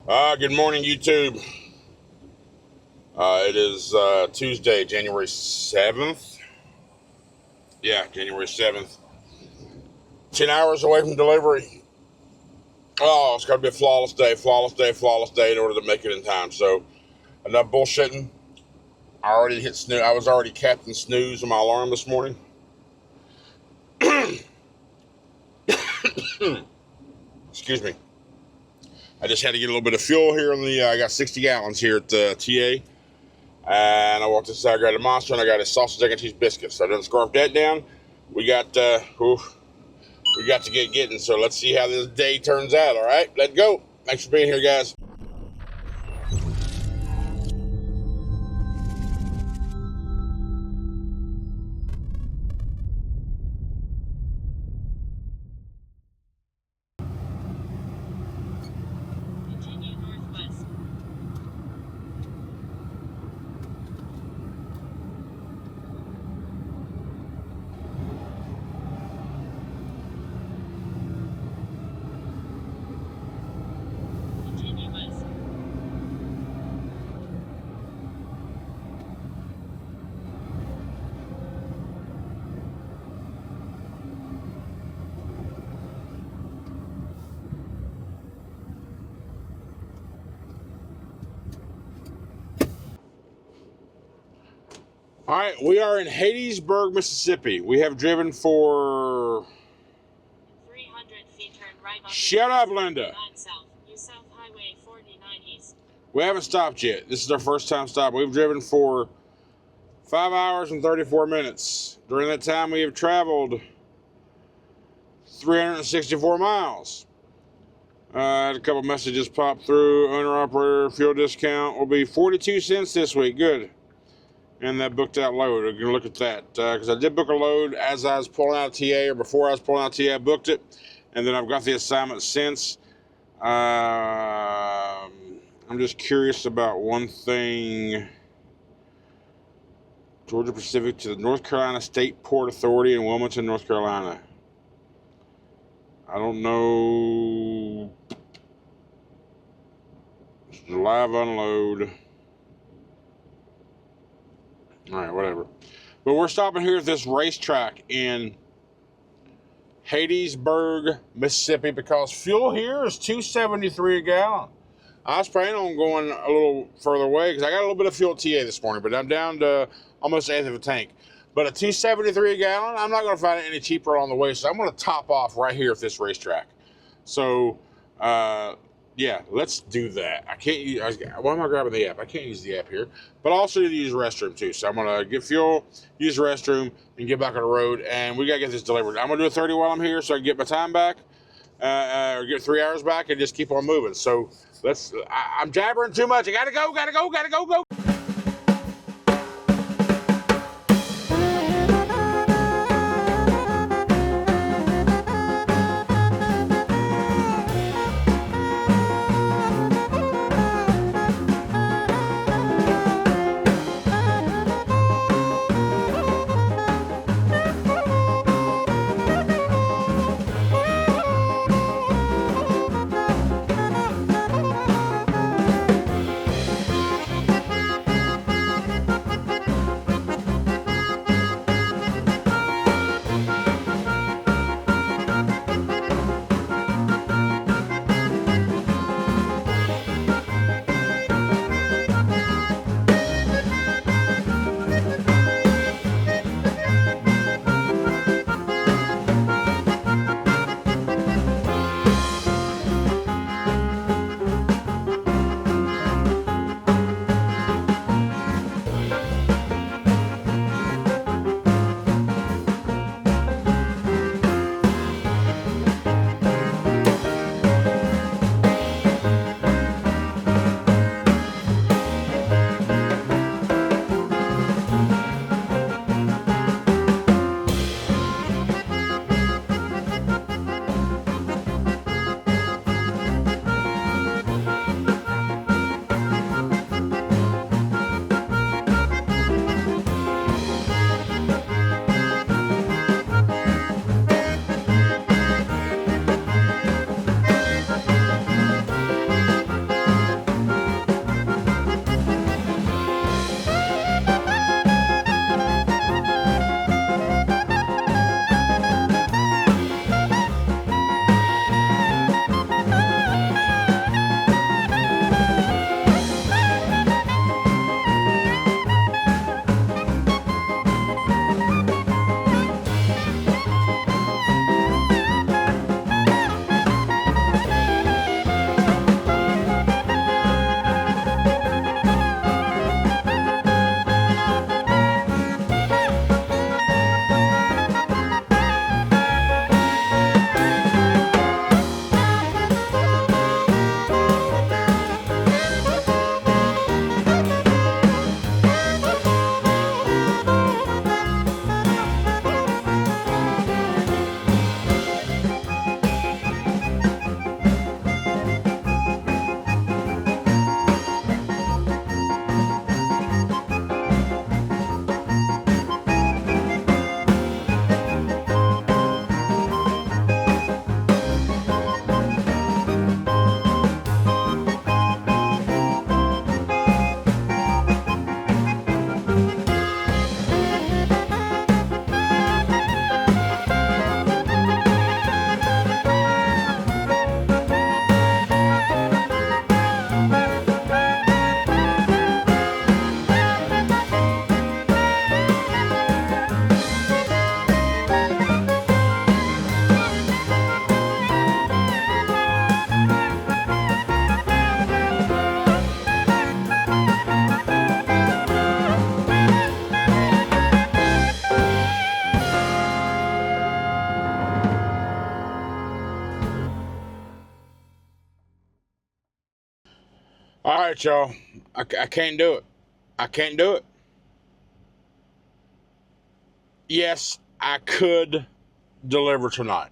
Good morning, YouTube. It is Tuesday, January 7th. Yeah, January 7th. 10 hours away from delivery. Oh, it's got to be a flawless day in order to make it in time. So, enough bullshitting. I already hit snooze. I was already Captain Snooze on my alarm this morning. Excuse me. I just had to get a little bit of fuel here on the, I got 60 gallons here at TA. And I walked inside, I got a Monster, and I got a sausage, egg, and cheese biscuit. So I done scarfed that down. We got to get getting. So let's see how this day turns out, all right? Let's go. Thanks for being here, guys. All right, we are in Hattiesburg, Mississippi. We have driven for 300 feet, turn right on. Shut up, Linda. South, New South Highway 49 East. We haven't stopped yet. This is our first time stop. We've driven for 5 hours and 34 minutes. During that time, we have traveled 364 miles. Had a couple messages pop through. Owner operator fuel discount will be 42 cents this week. Good. And that booked out load. We're going to look at that. Because I did book a load as I was pulling out of TA, or before I was pulling out of TA, I booked it. And then I've got the assignment since. I'm just curious about one thing. Georgia Pacific to the North Carolina State Port Authority in Wilmington, North Carolina. I don't know. It's a live unload. All right, whatever. But we're stopping here at this racetrack in Hattiesburg, Mississippi, because fuel here is $2.73 a gallon. I was planning on going a little further away because I got a little bit of fuel at TA this morning, but I'm down to almost an eighth of a tank. But at $2.73 a gallon, I'm not going to find it any cheaper along the way, so I'm going to top off right here at this racetrack. So, yeah, let's do that. I can't use, why am I grabbing the app? I can't use the app here. But I also need to use the restroom too. So I'm going to get fuel, use the restroom, and get back on the road. And we got to get this delivered. I'm going to do a 30 while I'm here so I can get my time back, or get 3 hours back and just keep on moving. So I'm jabbering too much. I got to go. All right, y'all. I can't do it. I can't do it. Yes, I could deliver tonight.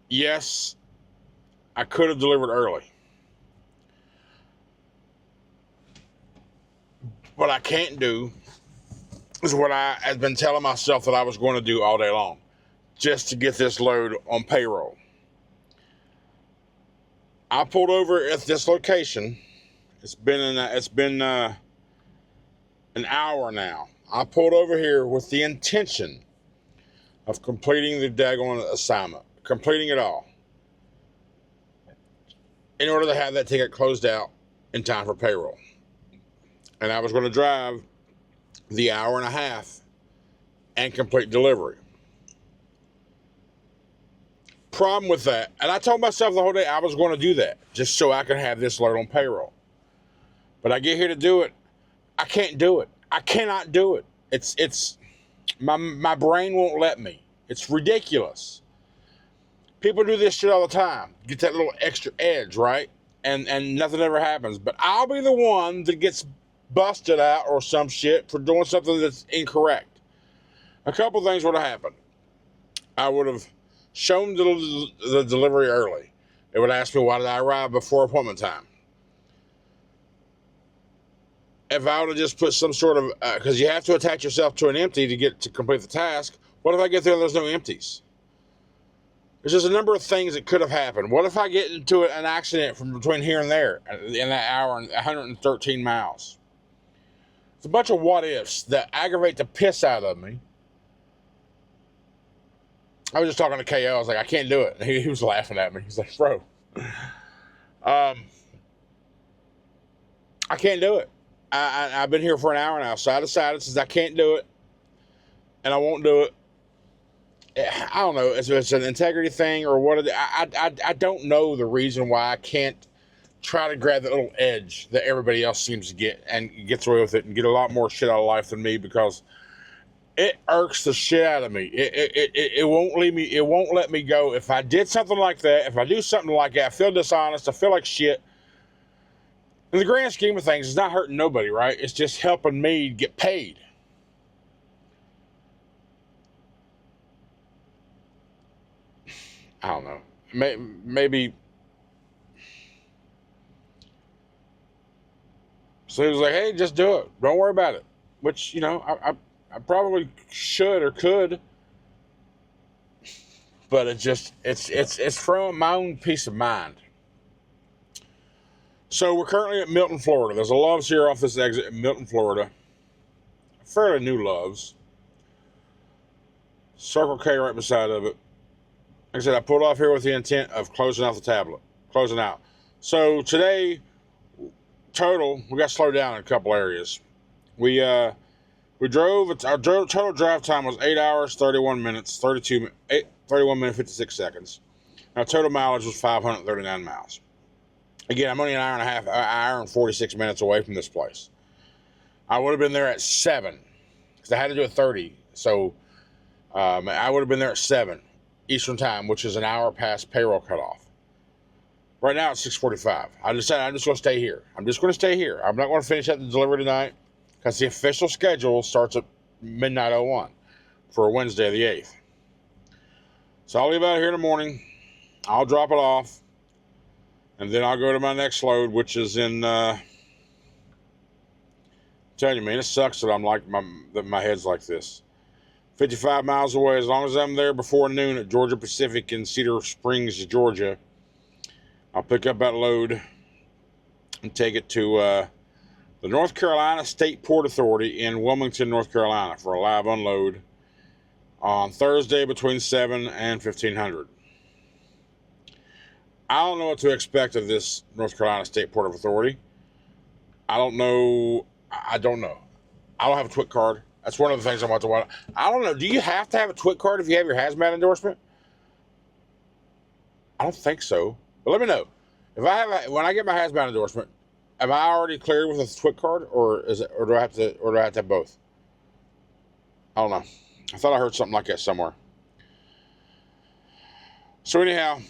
Yes, I could have delivered early. What I can't do is what I had been telling myself that I was going to do all day long, just to get this load on payroll. I pulled over at this location. It's been an hour now. I pulled over here with the intention of completing the daggone assignment, completing it all, in order to have that ticket closed out in time for payroll. And I was going to drive the hour and a half and complete delivery. Problem with that, and I told myself the whole day I was going to do that just so I could have this load on payroll. But I get here to do it, I can't do it. I cannot do it. It's my brain won't let me. It's ridiculous. People do this shit all the time. Get that little extra edge, right? And nothing ever happens. But I'll be the one that gets busted out or some shit for doing something that's incorrect. A couple things would have happened. I would have shown the delivery early. It would ask me why did I arrive before appointment time. If I would have just put some sort of, because you have to attach yourself to an empty to complete the task. What if I get there and there's no empties? There's just a number of things that could have happened. What if I get into an accident from between here and there in that hour and 113 miles? It's a bunch of what ifs that aggravate the piss out of me. I was just talking to KO. I was like, I can't do it. He was laughing at me. He's like, bro, I can't do it. I've been here for an hour now, so I decided since I can't do it and I won't do it, I don't know if it's an integrity thing or what. I don't know the reason why I can't try to grab that little edge that everybody else seems to get and gets away with it and get a lot more shit out of life than me, because it irks the shit out of me. It won't leave me. It won't let me go. If I did something like that, if I do something like that, I feel dishonest. I feel like shit. In the grand scheme of things, it's not hurting nobody, right? It's just helping me get paid. I don't know. Maybe. So he was like, hey, just do it. Don't worry about it. Which, I probably should or could. But it's from my own peace of mind. So we're currently at Milton, Florida. There's a Love's here off this exit in Milton, Florida. Fairly new Love's. Circle K right beside of it. Like I said, I pulled off here with the intent of closing out the tablet. Closing out. So today, total, we got slowed down in a couple areas. We drove, our total drive time was 8 hours, 31 minutes, 31 minutes, 56 seconds. Our total mileage was 539 miles. Again, I'm only an hour and 46 minutes away from this place. I would have been there at 7, because I had to do a 30. So I would have been there at 7 Eastern time, which is an hour past payroll cutoff. Right now it's 6:45. I decided I'm just going to stay here. I'm just going to stay here. I'm not going to finish up the delivery tonight, because the official schedule starts at midnight 01 for Wednesday the 8th. So I'll leave out here in the morning. I'll drop it off. And then I'll go to my next load, which is in, I'm telling you, man, it sucks that I'm like, that my head's like this. 55 miles away. As long as I'm there before noon at Georgia Pacific in Cedar Springs, Georgia, I'll pick up that load and take it to the North Carolina State Port Authority in Wilmington, North Carolina for a live unload on Thursday between 7 and 1500. I don't know what to expect of this North Carolina State Port Authority. I don't know. I don't have a TWIC card. That's one of the things I'm about to watch. I don't know. Do you have to have a TWIC card if you have your hazmat endorsement? I don't think so. But let me know. When I get my hazmat endorsement, am I already cleared with a TWIC card, or do I have to have both? I don't know. I thought I heard something like that somewhere. So anyhow,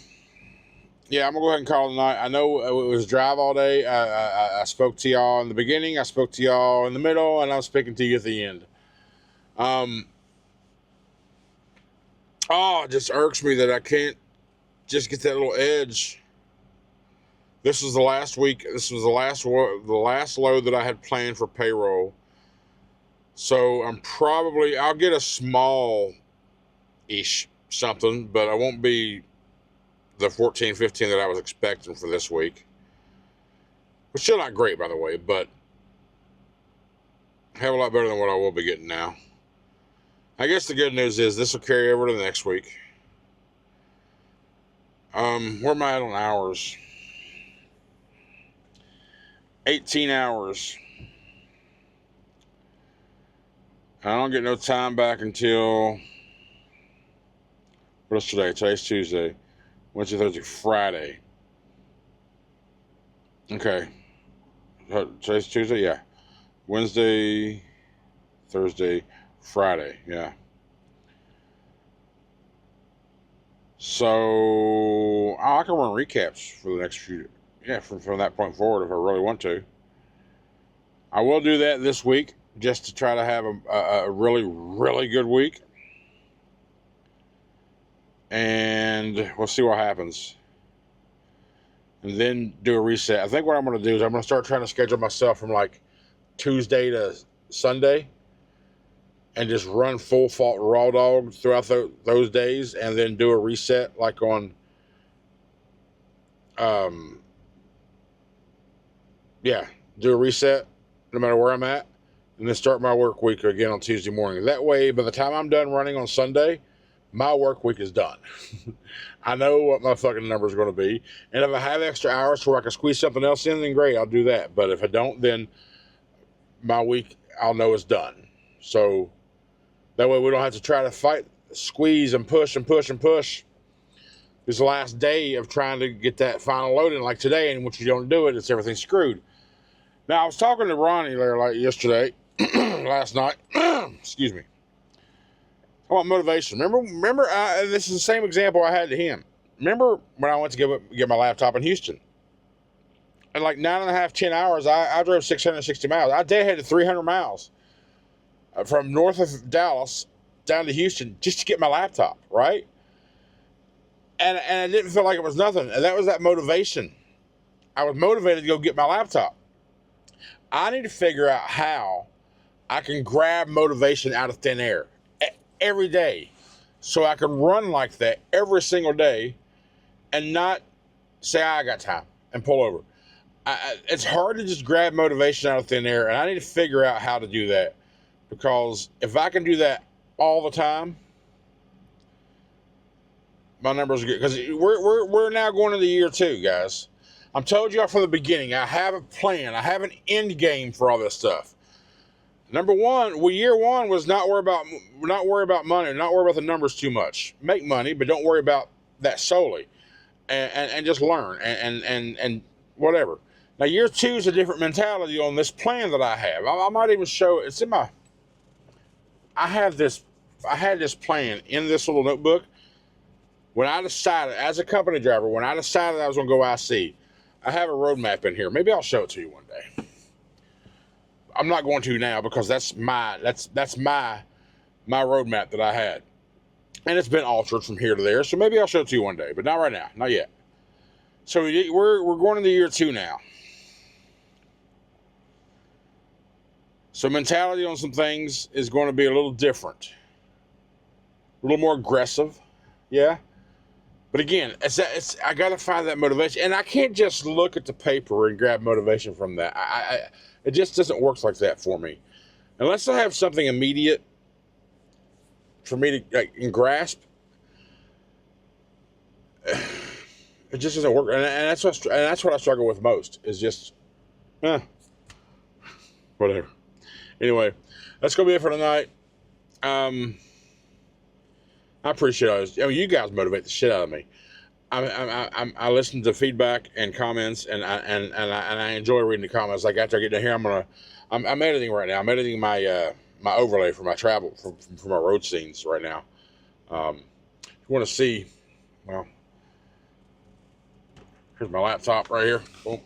yeah, I'm gonna go ahead and call it a night. I know it was drive all day. I spoke to y'all in the beginning. I spoke to y'all in the middle, and I'm speaking to you at the end. It just irks me that I can't just get that little edge. This was the last week. This was the last load that I had planned for payroll. So I'll get a small-ish something, but I won't be the 14, 15 that I was expecting for this week. Which still not great, by the way, but a hell of a lot better than what I will be getting now. I guess the good news is this will carry over to the next week. Where am I at on hours? 18 hours. I don't get no time back until, what is today? Today's Tuesday. Wednesday, Thursday, Friday. Okay. Today's Tuesday? Yeah. Wednesday, Thursday, Friday. Yeah. So, I can run recaps for the next few, from that point forward if I really want to. I will do that this week just to try to have a really, really good week. And we'll see what happens. And then do a reset. I think what I'm going to do is I'm going to start trying to schedule myself from like Tuesday to Sunday and just run full fault raw dog throughout those days, and then do a reset like on do a reset no matter where I'm at, and then start my work week again on Tuesday morning. That way, by the time I'm done running on Sunday, my work week is done. I know what my fucking number is going to be, and if I have extra hours where I can squeeze something else in, then great, I'll do that. But if I don't, then my week, I'll know it's done. So that way we don't have to try to fight, squeeze, and push and push and push. This last day of trying to get that final load in, like today, and once you don't do it, everything's screwed. Now, I was talking to Ronnie there like yesterday, last night. Excuse me. I want motivation. Remember, this is the same example I had to him. Remember when I went to get my laptop in Houston? In like 9.5, 10 hours, I drove 660 miles. I deadheaded 300 miles from north of Dallas down to Houston just to get my laptop, right? And I didn't feel like it was nothing. And that was that motivation. I was motivated to go get my laptop. I need to figure out how I can grab motivation out of thin air every day so I can run like that every single day and not say, I got time, and pull over. It's hard to just grab motivation out of thin air, and I need to figure out how to do that, because if I can do that all the time, my numbers are good. Because we're now going into year 2, guys. I'm told y'all from the beginning, I have a plan. I have an end game for all this stuff. Number one, year 1 was not worry about money, not worry about the numbers too much. Make money, but don't worry about that solely, and just learn and whatever. Now, year 2 is a different mentality on this plan that I have. I might even show it's in my. I had this plan in this little notebook. When I decided, as a company driver, I was going to go IC, I have a roadmap in here. Maybe I'll show it to you one day. I'm not going to now because that's my roadmap that I had, and it's been altered from here to there. So maybe I'll show it to you one day, but not right now, not yet. So we're going into year 2 now. So mentality on some things is going to be a little different, a little more aggressive, yeah. But again, I got to find that motivation, and I can't just look at the paper and grab motivation from that. It just doesn't work like that for me, unless I have something immediate for me to grasp. It just doesn't work, and that's what I struggle with most. Is just, whatever. Anyway, that's gonna be it for tonight. I appreciate all this. I mean, you guys motivate the shit out of me. I listen to feedback and comments, and I enjoy reading the comments. Like after I get down here, I'm editing right now. I'm editing my overlay for my travel for my road scenes right now. If you want to see, well, Here's my laptop right here. Boom.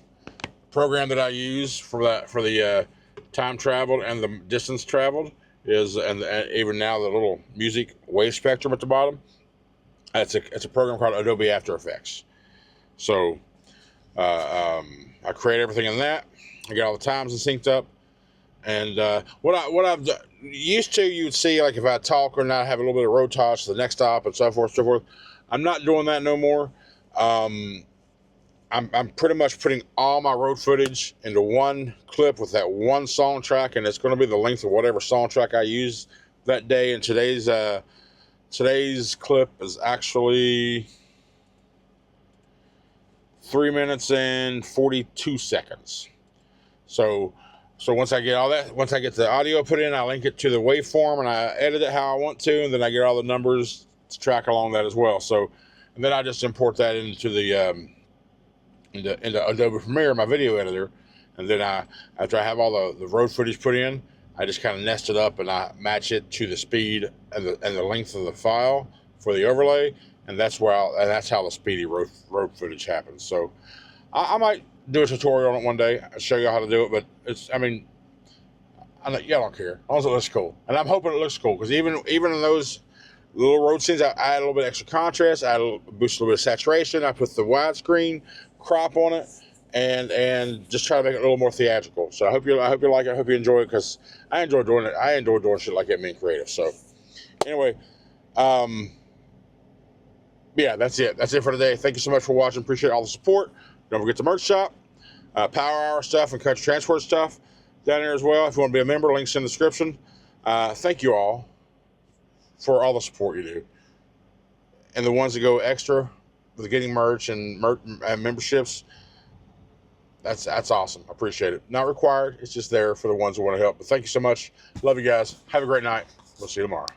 Program that I use for the time traveled and the distance traveled is, and even now the little music wave spectrum at the bottom. It's a program called Adobe After Effects. So I create everything in that. I get all the times synced up. And what I've done, used to, you'd see like if I talk or not, have a little bit of road touch to the next stop and so forth, so forth. I'm not doing that no more. I'm pretty much putting all my road footage into one clip with that one song track, and it's going to be the length of whatever song track I use that day. And today's clip is actually 3 minutes and 42 seconds. So once I get all that, once I get the audio put in, I link it to the waveform and I edit it how I want to, and then I get all the numbers to track along that as well. So, and then I just import that into the into Adobe Premiere, my video editor, and then after I have all the road footage put in, I just kind of nest it up and I match it to the speed and the length of the file for the overlay, and that's how the speedy road footage happens. So I might do a tutorial on it one day. I'll show you how to do it, but y'all don't care as long as it looks cool, and I'm hoping it looks cool because even in those little road scenes, I add a little bit extra contrast, boost a little bit of saturation. I put the widescreen crop on it, and just try to make it a little more theatrical. So I hope you like it. I hope you enjoy it because I enjoy doing it. I enjoy doing shit like that, being creative. So anyway, yeah, that's it. That's it for today. Thank you so much for watching. Appreciate all the support. Don't forget the merch shop, Power Hour stuff, and Country Transport stuff down there as well. If you want to be a member, links in the description. Thank you all for all the support you do, and the ones that go extra with getting merch and memberships. That's awesome. I appreciate it. Not required. It's just there for the ones who want to help. But thank you so much. Love you guys. Have a great night. We'll see you tomorrow.